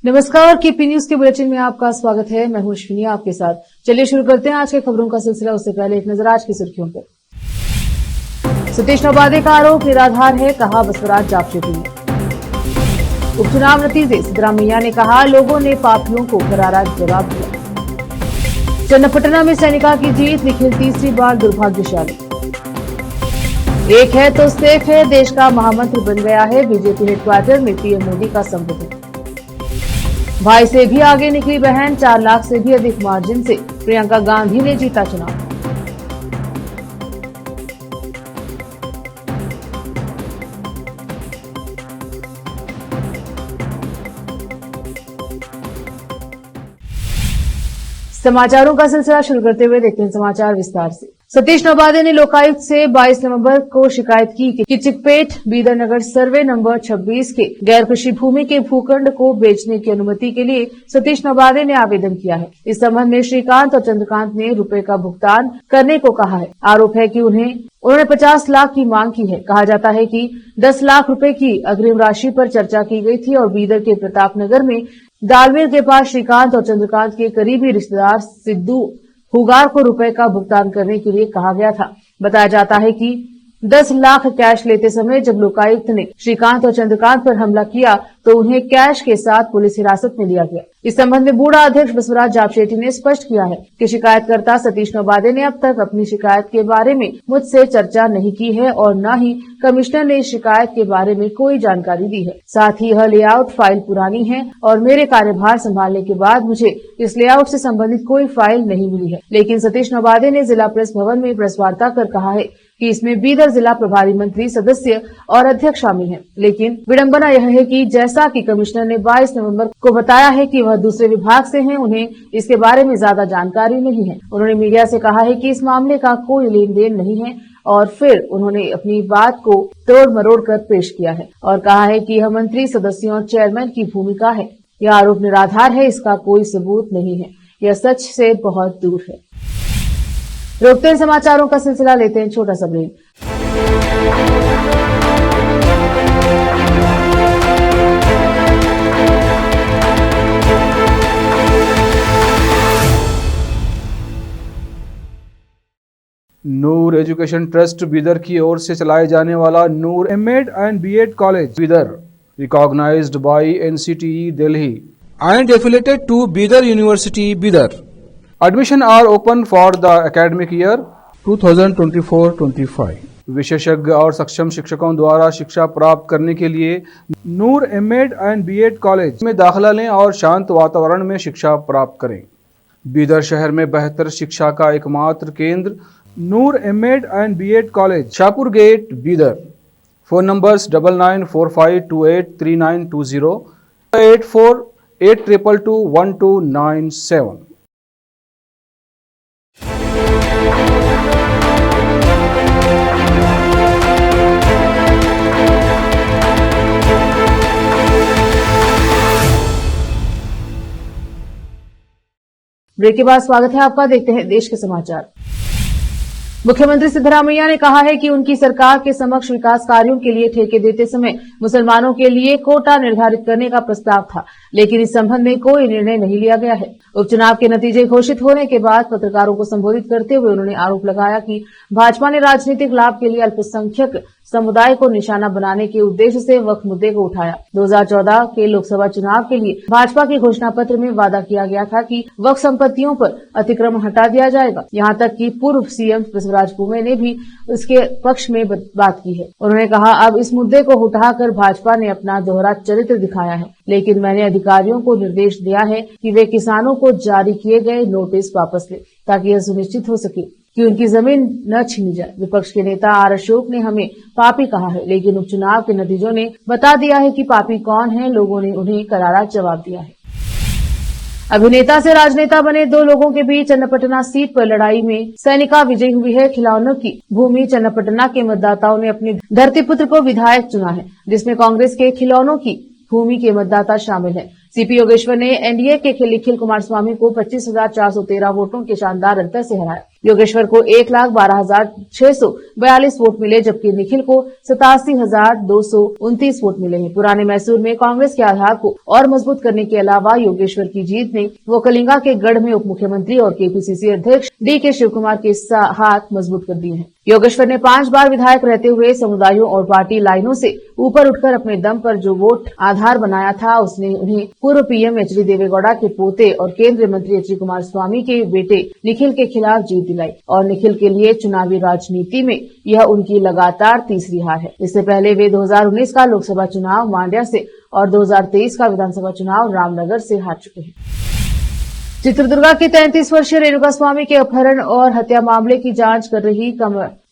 नमस्कार, KP news के bulletin में आपका स्वागत है। मैं हूं अश्विनी आपके साथ। चलिए शुरू करते हैं आज के खबरों का सिलसिला। उससे पहले एक नजर आज की सुर्खियों पर। सतीश नौबादे का आरोप निराधार है, कहा बसवराज जापशेटी ने। उपचुनाव नतीजे, सिद्धरामैया ने कहा लोगों ने पापियों को करारा जवाब दिया। चन्नापटना में सैनिका की जीत, निखिल तीसरी बार दुर्भाग्यशाली। एक है तो सेफ है, देश का महामंत्र बन गया है, बीजेपी हेडक्वार्टर में पीएम मोदी का संबोधन। भाई से भी आगे निकली बहन, 4 लाख से भी अधिक मार्जिन से प्रियंका गांधी ने जीता चुनाव। समाचारों का सिलसिला शुरू करते हुए देखते हैं समाचार विस्तार से। सतीश नौबादे ने लोकायुक्त से 22 नवंबर को शिकायत की कि चिकपेट बीदर नगर सर्वे नंबर 26 के गैर कृषि भूमि के भूखंड को बेचने की अनुमति के लिए सतीश नौबादे ने आवेदन किया है। इस संबंध में श्रीकांत और चंद्रकांत ने रुपए का भुगतान करने को कहा है। आरोप है कि उन्होंने 50 लाख की मांग की है। कहा जाता है कि 10 लाख रुपए की अग्रिम राशि पर चर्चा की गई थी और बीदर के प्रताप नगर में दालमिल के पास श्रीकांत और चंद्रकांत के करीबी रिश्तेदार सिद्धू हुगार को रुपए का भुगतान करने के लिए कहा गया था। बताया जाता है कि 10 लाख कैश लेते समय जब लोकायुक्त ने श्रीकांत और चंद्रकांत पर हमला किया तो उन्हें कैश के साथ पुलिस हिरासत में लिया गया। इस संबंध में बूढ़ा अध्यक्ष बसवराज जापशेटी ने स्पष्ट किया है कि शिकायतकर्ता सतीश नौबादे ने अब तक अपनी शिकायत के बारे में मुझसे चर्चा नहीं की है और न ही कमिश्नर ने इस शिकायत के बारे में कोई जानकारी दी है। साथ ही यह लेआउट फाइल पुरानी है और मेरे कार्यभार संभालने के बाद मुझे इस लेआउट से संबंधित कोई फाइल नहीं मिली है। लेकिन सतीश नौबादे ने जिला प्रेस भवन में प्रेस वार्ता कर कहा है कि इसमें बीदर जिला प्रभारी मंत्री, सदस्य और अध्यक्ष शामिल हैं। लेकिन विडंबना यह है कि जैसा कि कमिश्नर ने 22 नवंबर को बताया है कि वह दूसरे विभाग से हैं, उन्हें इसके बारे में ज्यादा जानकारी नहीं है। उन्होंने मीडिया से कहा है कि इस मामले का कोई लेन देन नहीं है और फिर उन्होंने अपनी बात को तोड़ मरोड़ कर पेश किया है और कहा है कि यह मंत्री, सदस्यों और चेयरमैन की भूमिका है। यह आरोप निराधार है, इसका कोई सबूत नहीं है, यह सच से बहुत दूर है। रोकते हैं समाचारों का सिलसिला, लेते हैं छोटा सा break. Noor education trust Bidar की ओर से चलाए जाने वाला Noor M Ed and B Ed college Bidar, recognised by NCTE Delhi and affiliated to Bidar University, Bidar. Admission are open for the academic year 2024-25. विशेषज्ञ और सक्षम शिक्षकों द्वारा शिक्षा प्राप्त करने के लिए नूर एमएड एंड बीएड कॉलेज में दाखिला लें और शांत वातावरण में शिक्षा प्राप्त करें। बीदर शहर में बेहतर शिक्षा का एकमात्र केंद्र Noor M Ed and B Ed college, Shahpur gate, Bidar. Phone numbers 9945283920, 8482221297। Break के बाद स्वागत है आपका। देखते हैं देश के समाचार। मुख्यमंत्री सिद्धरामैया ने कहा है कि उनकी सरकार के समक्ष विकास कार्यों के लिए ठेके देते समय मुसलमानों के लिए कोटा निर्धारित करने का प्रस्ताव था, लेकिन इस संबंध में कोई निर्णय नहीं लिया गया है। उपचुनाव के नतीजे घोषित होने के बाद पत्रकारों को संबोधित करते हुए उन्होंने आरोप लगाया कि भाजपा ने राजनीतिक लाभ के लिए अल्पसंख्यक समुदाय को निशाना बनाने के उद्देश्य से वक्फ मुद्दे को उठाया। 2014 के लोकसभा चुनाव के लिए भाजपा के घोषणा पत्र में वादा किया गया था कि वक्फ संपत्तियों पर अतिक्रमण हटा दिया जाएगा। यहां तक कि पूर्व सीएम बसवराज कुमे ने भी इसके पक्ष में बात की है। उन्होंने कहा, अब इस मुद्दे को उठाकर भाजपा ने अपना दोहरा चरित्र दिखाया है, लेकिन मैंने अधिकारियों को निर्देश दिया है कि वे किसानों को जारी किए गए नोटिस वापस ले, ताकि यह सुनिश्चित हो सके कि उनकी जमीन न छीनी जाए। विपक्ष के नेता आर अशोक ने हमें पापी कहा है, लेकिन उपचुनाव के नतीजों ने बता दिया है कि पापी कौन है। लोगों ने उन्हें करारा जवाब दिया है। अभिनेता से राजनेता बने 2 लोगों के बीच चन्नापटना सीट पर लड़ाई में सैनिका विजयी हुई है। खिलौनों की भूमि चन्नापटना के मतदाताओं ने अपने धरतीपुत्र को विधायक चुना है, जिसमें कांग्रेस के खिलौनों की भूमि के मतदाता शामिल हैं। सीपी योगेश्वर ने एनडीए के निखिल कुमारस्वामी को 25,413 वोटों के शानदार अंतर से हराया। योगेश्वर को 1,12,642 वोट मिले, जबकि निखिल को 87,229 वोट मिले हैं। पुराने मैसूर में कांग्रेस के आधार को और मजबूत करने के अलावा योगेश्वर की जीत ने वोकलिंगा के गढ़ में उप मुख्यमंत्री और केपीसीसी अध्यक्ष DK शिवकुमार के हाथ मजबूत कर दिए हैं। योगेश्वर ने 5 बार विधायक रहते हुए समुदायों और पार्टी लाइनों से ऊपर उठकर अपने दम पर जो वोट आधार बनाया था, उसने उन्हें पूर्व पीएम HD देवेगौड़ा के पोते और केंद्रीय मंत्री HD कुमारस्वामी के बेटे निखिल के खिलाफ जीत दिलाई और निखिल के लिए चुनावी राजनीति में यह उनकी लगातार तीसरी हार है। इससे पहले वे 2019 का लोकसभा चुनाव मांड्या से और 2023 का विधानसभा चुनाव रामनगर से हार चुके हैं। चित्रदुर्गा की 33 वर्षीय रेणुका स्वामी के अपहरण और हत्या मामले की जांच कर रही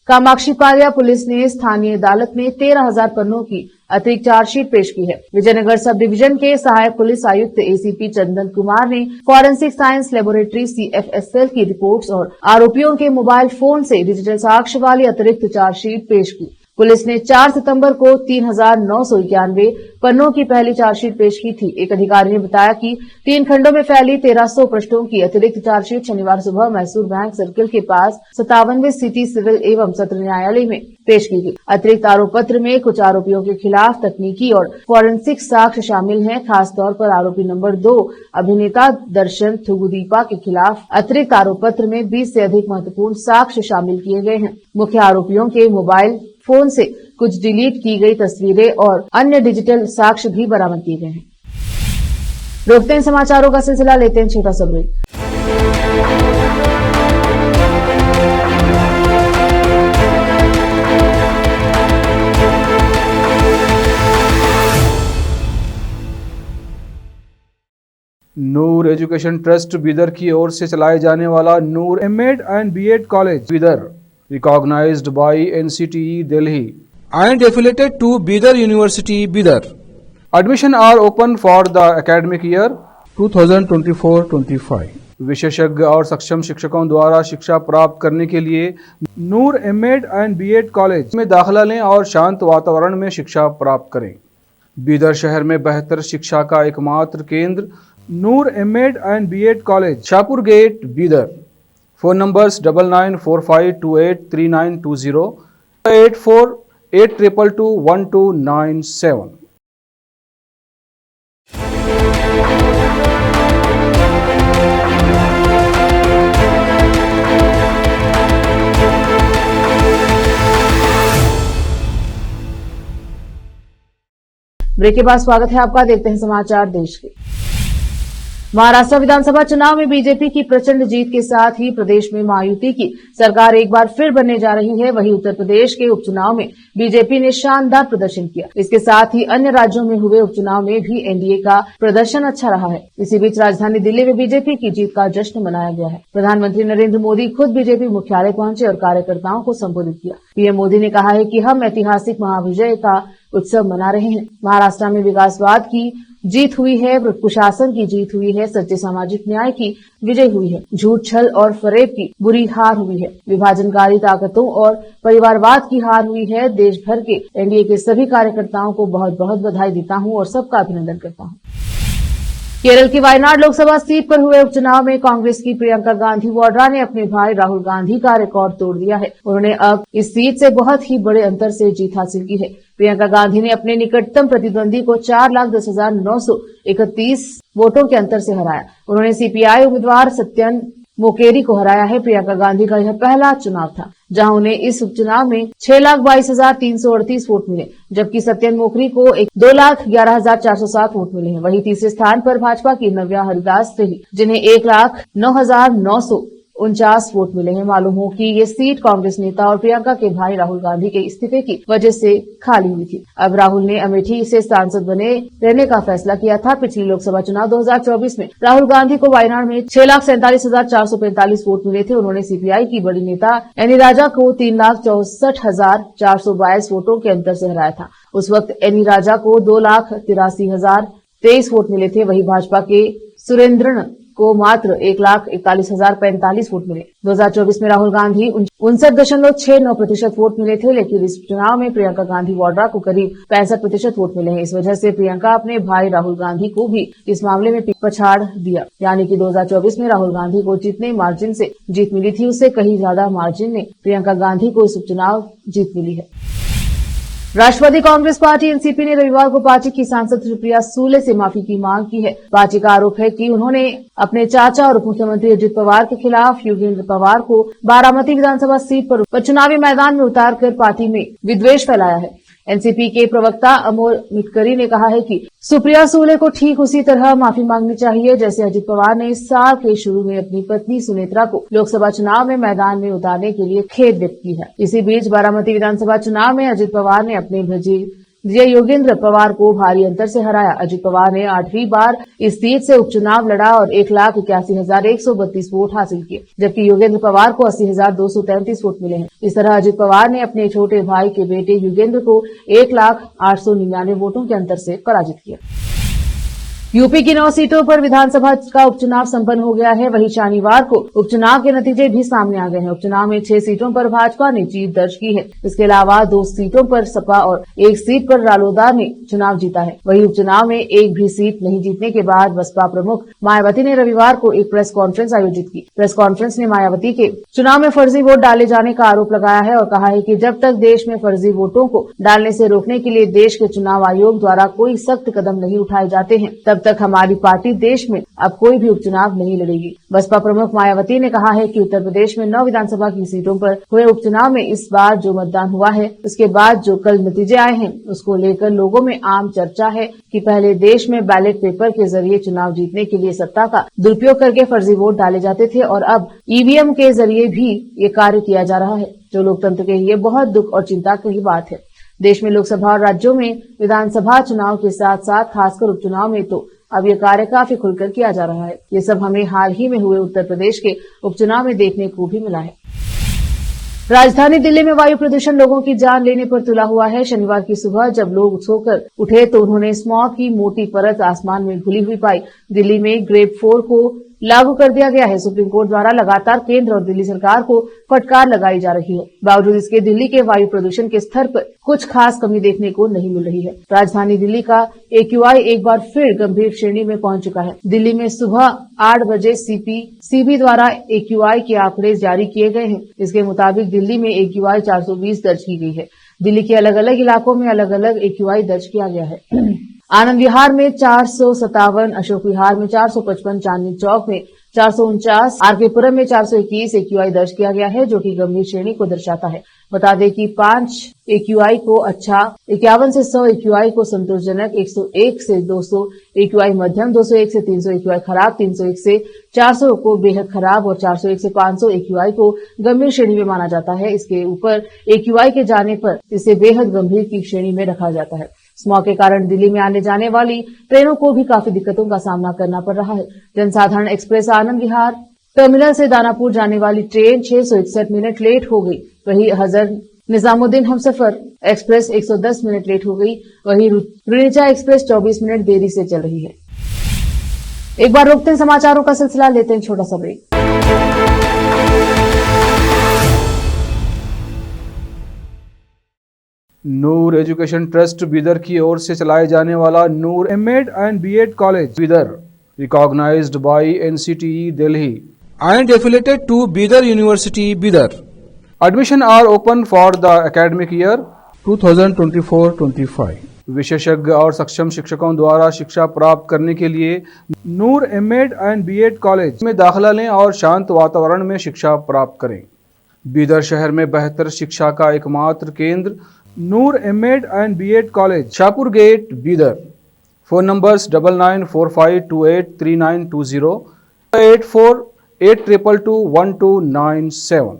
कामाक्षी पालिया पुलिस ने स्थानीय अदालत में 13,000 पन्नों की अतिरिक्त चार्जशीट पेश की है। विजयनगर सब डिवीजन के सहायक पुलिस आयुक्त ACP चंदन कुमार ने फॉरेंसिक साइंस लेबोरेटरी CFSL की रिपोर्ट्स और आरोपियों के मोबाइल फोन से डिजिटल साक्ष्य वाली अतिरिक्त चार्जशीट पेश की। पुलिस ने 4 सितंबर को 3,991 पन्नों की पहली चार्जशीट पेश की थी। एक अधिकारी ने बताया कि 3 खंडों में फैली 1300 पृष्ठों की अतिरिक्त चार्जशीट शनिवार सुबह मैसूर बैंक सर्किल के पास 57वें सिटी सिविल एवं सत्र न्यायालय में पेश की गई। अतिरिक्त आरोप पत्र में कुछ आरोपियों के खिलाफ तकनीकी और फॉरेंसिक साक्ष्य शामिल हैं। खासतौर पर आरोपी नंबर 2 अभिनेता दर्शन थुगुदीपा के खिलाफ अतिरिक्त आरोप पत्र में 20 से अधिक महत्वपूर्ण साक्ष्य शामिल किए गए हैं। मुख्य आरोपियों के मोबाइल फोन से कुछ डिलीट की गई तस्वीरें और अन्य डिजिटल साक्ष्य भी बरामद किए गए हैं। रोकते हैं समाचारों का सिलसिला, लेते हैं छोटा सा break. Noor education trust Bidar की ओर से चलाए जाने वाला नूर M.Ed and B.Ed college Bidar, recognized by NCTE Delhi and affiliated to Bidar University, Bidar. Admission are open for the academic year 2024-25. विशेषज्ञ और सक्षम शिक्षकों द्वारा शिक्षा प्राप्त करने के लिए नूर M.Ed and B.Ed कॉलेज में दाखिला लें और शांत वातावरण में शिक्षा प्राप्त करें। बीदर शहर में बेहतर शिक्षा का एकमात्र केंद्र Noor M.Ed and B.Ed college, Shahpur gate, Bidar. Phone numbers 9945283920, 8482221297। Break के बाद स्वागत है आपका। देखते हैं समाचार देश के। महाराष्ट्र विधानसभा चुनाव में बीजेपी की प्रचंड जीत के साथ ही प्रदेश में महायुति की सरकार एक बार फिर बनने जा रही है। वहीं उत्तर प्रदेश के उपचुनाव में बीजेपी ने शानदार प्रदर्शन किया। इसके साथ ही अन्य राज्यों में हुए उपचुनाव में भी एनडीए का प्रदर्शन अच्छा रहा है। इसी बीच राजधानी दिल्ली में बीजेपी की जीत का जश्न मनाया गया है। प्रधानमंत्री नरेंद्र मोदी खुद बीजेपी मुख्यालय पहुंचे और कार्यकर्ताओं को संबोधित किया। पीएम मोदी ने कहा है कि हम ऐतिहासिक महाविजय का उत्सव मना रहे हैं। महाराष्ट्र में विकासवाद की जीत हुई है, कुशासन की जीत हुई है, सच्चे सामाजिक न्याय की विजय हुई है, झूठ, छल और फरेब की बुरी हार हुई है, विभाजनकारी ताकतों और परिवारवाद की हार हुई है। देश भर के एनडीए के सभी कार्यकर्ताओं को बहुत बहुत बधाई देता हूं और सबका अभिनंदन करता हूं। केरल की वायनाड लोकसभा सीट पर हुए उपचुनाव में कांग्रेस की प्रियंका गांधी वाड्रा ने अपने भाई राहुल गांधी का रिकॉर्ड तोड़ दिया है। उन्होंने अब इस सीट से बहुत ही बड़े अंतर से जीत हासिल की है। प्रियंका गांधी ने अपने निकटतम प्रतिद्वंदी को 4,10,931 वोटों के अंतर से हराया। उन्होंने सीपीआई उम्मीदवार सत्यन मोकेरी को हराया है। प्रियंका गांधी का यह पहला चुनाव था जहां उन्हें इस उपचुनाव में 6,22,338 वोट मिले, जबकि सत्यन मोकरी को 2,11,407 वोट मिले हैं। वहीं तीसरे स्थान पर भाजपा की नव्या हरिदास रही, जिन्हें 1,09,949 वोट मिले हैं। मालूम हो कि ये सीट कांग्रेस नेता और प्रियंका के भाई राहुल गांधी के इस्तीफे की वजह से खाली हुई थी। अब राहुल ने अमेठी से सांसद बने रहने का फैसला किया था। पिछली लोकसभा चुनाव 2024 में राहुल गांधी को वायनाड में 6,47,445 वोट मिले थे। उन्होंने सीपीआई की बड़ी नेता एनी राजा को 3,64,422 वोटों के अंतर से हराया था। उस वक्त एनी राजा को 2,83,023 वोट मिले थे। वहीं भाजपा के सुरेंद्रन को मात्र 1,41,045 वोट मिले। 2024 में राहुल गांधी 59.69% वोट मिले थे, लेकिन इस चुनाव में प्रियंका गांधी वाड्रा को करीब 65% वोट मिले हैं। इस वजह से प्रियंका अपने भाई राहुल गांधी को भी इस मामले में पछाड़ दिया, यानी कि 2024 में राहुल गांधी को जितने मार्जिन से जीत मिली थी, उससे कहीं ज्यादा मार्जिन में प्रियंका गांधी को इस उपचुनाव जीत मिली है। राष्ट्रवादी कांग्रेस पार्टी एनसीपी ने रविवार को पार्टी की सांसद सुप्रिया सुले से माफी की मांग की है। पार्टी का आरोप है कि उन्होंने अपने चाचा और उप मुख्यमंत्री अजित पवार के खिलाफ योगेंद्र पवार को बारामती विधानसभा सीट पर चुनावी मैदान में उतारकर पार्टी में विद्वेष फैलाया है। एनसीपी के प्रवक्ता अमोल मिटकरी ने कहा है कि सुप्रिया सुले को ठीक उसी तरह माफी मांगनी चाहिए जैसे अजित पवार ने इस साल के शुरू में अपनी पत्नी सुनेत्रा को लोकसभा चुनाव में मैदान में उतारने के लिए खेद व्यक्त की है। इसी बीच बारामती विधानसभा चुनाव में अजित पवार ने अपने विजय योगेंद्र पवार को भारी अंतर से हराया। अजित पवार ने 8वीं बार इस सीट से उपचुनाव लड़ा और 1,81,132 वोट हासिल किए, जबकि योगेंद्र पवार को 80,233 वोट मिले हैं। इस तरह अजित पवार ने अपने छोटे भाई के बेटे योगेंद्र को 1,08,99 वोटों के अंतर से पराजित किया। यूपी की 9 सीटों पर विधानसभा का उपचुनाव संपन्न हो गया है। वहीं शनिवार को उपचुनाव के नतीजे भी सामने आ गए हैं। उपचुनाव में 6 सीटों पर भाजपा ने जीत दर्ज की है। इसके अलावा 2 सीटों पर सपा और 1 सीट पर रालोदा ने चुनाव जीता है। वहीं उपचुनाव में एक भी सीट नहीं जीतने के बाद बसपा प्रमुख मायावती ने रविवार को एक प्रेस कॉन्फ्रेंस आयोजित की। प्रेस कॉन्फ्रेंस में मायावती के चुनाव में फर्जी वोट डाले जाने का आरोप लगाया है और कहा है कि जब तक देश में फर्जी वोटों को डालने से रोकने के लिए देश के चुनाव आयोग द्वारा कोई सख्त कदम नहीं उठाए जाते हैं, तब तक हमारी पार्टी देश में अब कोई भी उपचुनाव नहीं लड़ेगी। बसपा प्रमुख मायावती ने कहा है कि उत्तर प्रदेश में 9 विधानसभा की सीटों पर हुए उपचुनाव में इस बार जो मतदान हुआ है, उसके बाद जो कल नतीजे आए हैं, उसको लेकर लोगों में आम चर्चा है कि पहले देश में बैलेट पेपर के जरिए चुनाव जीतने के लिए सत्ता का दुरुपयोग करके फर्जी वोट डाले जाते थे और अब ईवीएम के जरिए भी ये कार्य किया जा रहा है, जो लोकतंत्र के लिए बहुत दुख और चिंता की बात है। देश में लोकसभा और राज्यों में विधानसभा चुनाव के साथ साथ खासकर उपचुनाव में तो अब ये कार्य काफी खुलकर किया जा रहा है। ये सब हमें हाल ही में हुए उत्तर प्रदेश के उपचुनाव में देखने को भी मिला है। राजधानी दिल्ली में वायु प्रदूषण लोगों की जान लेने पर तुला हुआ है। शनिवार की सुबह जब लोग सोकर उठे तो उन्होंने स्मॉग की मोटी परत आसमान में घुली हुई पाई। दिल्ली में ग्रेड 4 को लागू कर दिया गया है। सुप्रीम कोर्ट द्वारा लगातार केंद्र और दिल्ली सरकार को फटकार लगाई जा रही है। बावजूद इसके दिल्ली के वायु प्रदूषण के स्तर पर कुछ खास कमी देखने को नहीं मिल रही है। राजधानी दिल्ली का AQI एक बार फिर गंभीर श्रेणी में पहुंच चुका है। दिल्ली में सुबह 8 बजे CB द्वारा AQI के आंकड़े जारी किए गए हैं। इसके मुताबिक दिल्ली में AQI 420 दर्ज की गई है। दिल्ली के अलग अलग इलाकों में अलग अलग AQI दर्ज किया गया है। आनंद विहार में 457, अशोक विहार में 455, चांदनी चौक में 449, आरकेपुरम में 421 AQI दर्ज किया गया है, जो कि गंभीर श्रेणी को दर्शाता है। बता दें कि 5 AQI को अच्छा, 51 से 100 AQI को संतोषजनक, 101 से 200 AQI मध्यम, 201 से 300 AQI खराब, 301 से 400 को बेहद खराब और 401 से 500 AQI को गंभीर श्रेणी में माना जाता है। इसके ऊपर AQI के जाने पर इसे बेहद गंभीर की श्रेणी में रखा जाता है। स्मॉग के कारण दिल्ली में आने जाने वाली ट्रेनों को भी काफी दिक्कतों का सामना करना पड़ रहा है। जनसाधारण एक्सप्रेस आनंद विहार टर्मिनल से दानापुर जाने वाली ट्रेन 661 मिनट लेट हो गई। वहीं Hazrat Nizamuddin Humsafar express 110 minute late हो गई। वहीं रुनीचा एक्सप्रेस 24 मिनट देरी से चल रही है। एक बार रोकते हैं समाचारों का सिलसिला, लेते हैं छोटा सा break. Noor education trust Bidar की ओर से चलाए जाने वाला Noor M Ed and B Ed college Bidar, recognised by NCTE Delhi and affiliated to Bidar University, Bidar. Admission are open for the academic year 2024-25. विशेषज्ञ और सक्षम शिक्षकों द्वारा शिक्षा प्राप्त करने के लिए नूर एमएड एंड बीएड कॉलेज में दाखिला लें और शांत वातावरण में शिक्षा प्राप्त करें। बीदर शहर में बेहतर शिक्षा का एकमात्र केंद्र Noor M Ed and B Ed college, Shahpur gate, Bidar. Phone numbers 9945283920, 8482221297।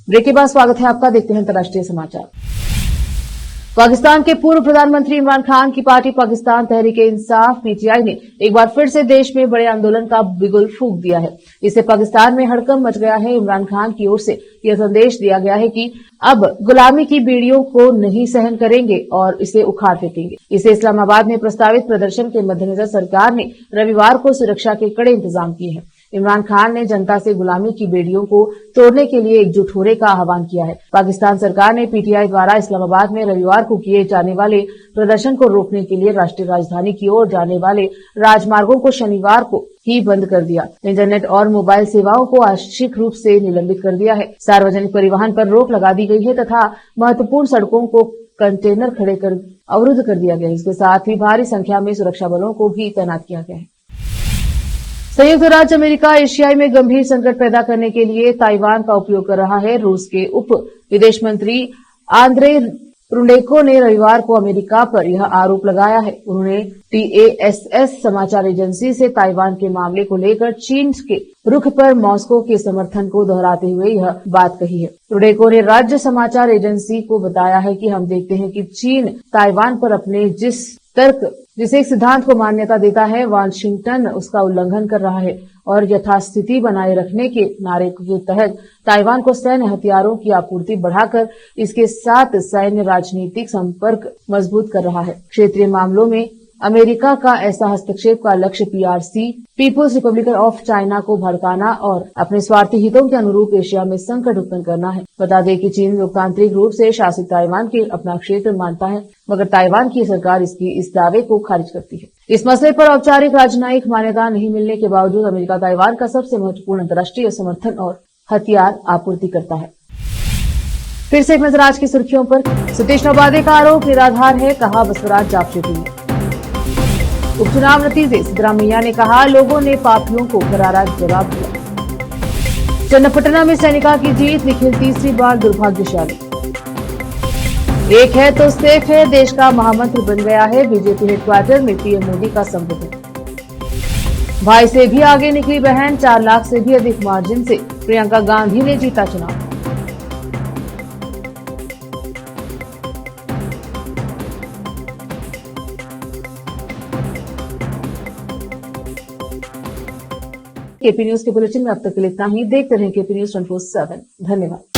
Break के बाद स्वागत है आपका। देखते हैं अंतर्राष्ट्रीय समाचार। पाकिस्तान के पूर्व प्रधानमंत्री इमरान खान की पार्टी पाकिस्तान तहरीक-ए-इंसाफ पीटीआई ने एक बार फिर से देश में बड़े आंदोलन का बिगुल फूंक दिया है। इससे पाकिस्तान में हड़कंप मच गया है। इमरान खान की ओर से यह संदेश दिया गया है कि अब गुलामी की बेड़ियों को नहीं सहन करेंगे और इसे उखाड़ फेंकेंगे। इसे इस्लामाबाद में प्रस्तावित प्रदर्शन के मद्देनजर सरकार ने रविवार को सुरक्षा के कड़े इंतजाम किए हैं। इमरान खान ने जनता से गुलामी की बेड़ियों को तोड़ने के लिए एकजुट होने का आह्वान किया है। पाकिस्तान सरकार ने पीटीआई द्वारा इस्लामाबाद में रविवार को किए जाने वाले प्रदर्शन को रोकने के लिए राष्ट्रीय राजधानी की ओर जाने वाले राजमार्गों को शनिवार को ही बंद कर दिया। इंटरनेट और मोबाइल सेवाओं को आंशिक रूप से निलंबित कर दिया है। सार्वजनिक परिवहन पर रोक लगा दी गई है तथा महत्वपूर्ण सड़कों को कंटेनर खड़े कर अवरुद्ध कर दिया गया है। इसके साथ ही भारी संख्या में सुरक्षा बलों को भी तैनात किया गया है। संयुक्त राज्य अमेरिका एशियाई में गंभीर संकट पैदा करने के लिए ताइवान का उपयोग कर रहा है। रूस के उप विदेश मंत्री आंद्रे रुंडेको ने रविवार को अमेरिका पर यह आरोप लगाया है। उन्होंने TASS समाचार एजेंसी से ताइवान के मामले को लेकर चीन के रुख पर मॉस्को के समर्थन को दोहराते हुए यह बात कही है। रुंडेको ने राज्य समाचार एजेंसी को बताया है कि हम देखते हैं कि चीन ताइवान पर अपने जिसे एक सिद्धांत को मान्यता देता है, वाशिंगटन उसका उल्लंघन कर रहा है और यथास्थिति बनाए रखने के नारे के तहत ताइवान को सैन्य हथियारों की आपूर्ति बढ़ाकर इसके साथ सैन्य राजनीतिक संपर्क मजबूत कर रहा है। क्षेत्रीय मामलों में अमेरिका का ऐसा हस्तक्षेप का लक्ष्य PRC People's Republic of China को भड़काना और अपने स्वार्थी हितों के अनुरूप एशिया में संकट उत्पन्न करना है। बता दें कि चीन लोकतांत्रिक रूप से शासित ताइवान के अपना क्षेत्र मानता है, मगर ताइवान की सरकार इसकी इस दावे को खारिज करती है। इस मसले पर औपचारिक राजनयिक मान्यता नहीं मिलने के बावजूद अमेरिका ताइवान का सबसे महत्वपूर्ण अंतर्राष्ट्रीय समर्थन और हथियार आपूर्ति करता है। फिर से एक नजर आज की सुर्खियों पर। सतीश नौबादे का आरोप निराधार है, कहा बसवराज जापशेट्टी ने। उपचुनाव नतीजे, सिद्धरामैया ने कहा लोगों ने पापियों को करारा जवाब दिया। चन्नपटना में सैनिका की जीत, निखिल तीसरी बार दुर्भाग्यशाली। एक है तो सेफ है, देश का महामंत्र बन गया है। बीजेपी हेडक्वार्टर में पीएम मोदी का संबोधन। भाई से भी आगे निकली बहन, 4 लाख से भी अधिक मार्जिन से प्रियंका गांधी ने जीता चुनाव। केपी न्यूज के बुलेटिन में अब तक के लिए इतना ही। देखते रहें केपी न्यूज 24/7। धन्यवाद।